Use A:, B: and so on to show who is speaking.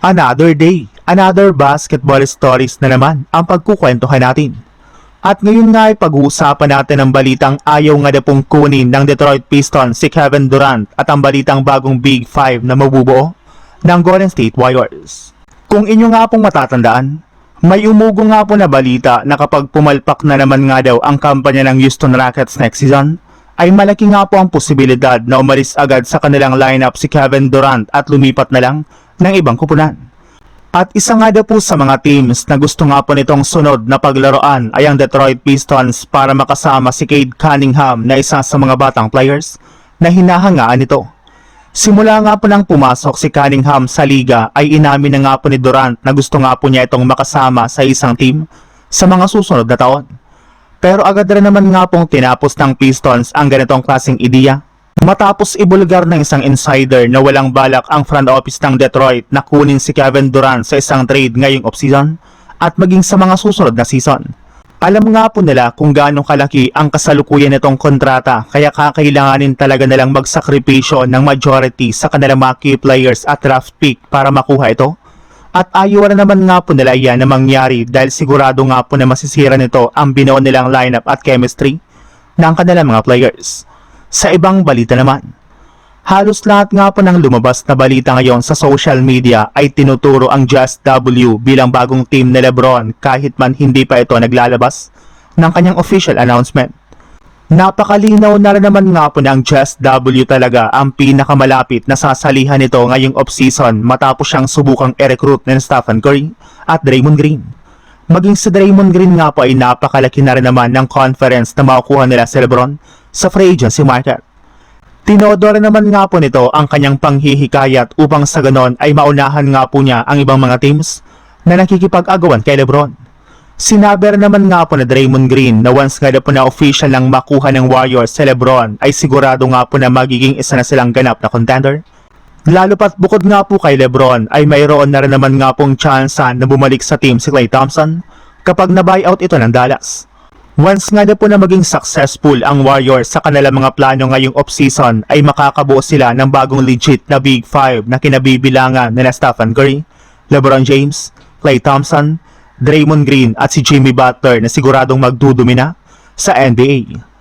A: Another day, another basketball stories na naman ang pagkukwentuhan natin. At ngayon nga ay pag-uusapan natin ang balitang ayaw nga na pong kunin ng Detroit Pistons si Kevin Durant at ang balitang bagong Big 5 na mabubuo ng Golden State Warriors. Kung inyo nga pong matatandaan, may umugo nga po na balita na kapag pumalpak na naman nga daw ang kampanya ng Houston Rockets next season, ay malaki nga po ang posibilidad na umalis agad sa kanilang lineup si Kevin Durant at lumipat na lang ng ibang kupunan. At isa nga daw po sa mga teams na gusto nga po nitong sunod na paglaruan ay ang Detroit Pistons para makasama si Cade Cunningham na isa sa mga batang players na hinahangaan nito. Simula nga po nang pumasok si Cunningham sa liga ay inamin na nga po ni Durant na gusto nga po niya itong makasama sa isang team sa mga susunod na taon. Pero agad rin naman nga pong tinapos ng Pistons ang ganitong klaseng ideya matapos ibulgar ng isang insider na walang balak ang front office ng Detroit na kunin si Kevin Durant sa isang trade ngayong offseason at maging sa mga susunod na season. Alam nga po nila kung gaano kalaki ang kasalukuyan nitong kontrata kaya kakailanganin talaga nilang magsakripisyo ng majority sa kanilang mga key players at draft pick para makuha ito. At ayaw na naman nga po nila yan na mangyari dahil sigurado nga po na masisira nito ang binuo nilang lineup at chemistry ng kanilang mga players. Sa ibang balita naman, halos lahat nga po ng lumabas na balita ngayon sa social media ay tinuturo ang Just W bilang bagong team ni LeBron kahit man hindi pa ito naglalabas ng kanyang official announcement. Napakalinaw na rin naman nga po ng Just W talaga ang pinakamalapit na sasalihan nito ngayong offseason matapos siyang subukang i-recruit ng Stephen Curry at Draymond Green. Maging si Draymond Green nga po ay napakalaki na rin naman ng conference na makukuha nila si LeBron sa free agency market. Tinodoro naman nga po nito ang kanyang panghihikayat upang sa ganon ay maunahan nga po niya ang ibang mga teams na nakikipag-agawan kay LeBron. Sinabi rin naman nga po na Draymond Green na once nga po na official lang makuha ng Warriors si LeBron ay sigurado nga po na magiging isa na silang ganap na contender. Lalo pat bukod nga po kay LeBron ay mayroon na rin naman nga pong tsansa na bumalik sa team si Klay Thompson kapag na-buyout ito ng Dallas. Once nga na po na maging successful ang Warriors sa kanilang mga plano ngayong offseason ay makakabuo sila ng bagong legit na Big 5 na kinabibilangan nila Stephen Curry, LeBron James, Klay Thompson, Draymond Green at si Jimmy Butler na siguradong magdudumina sa NBA.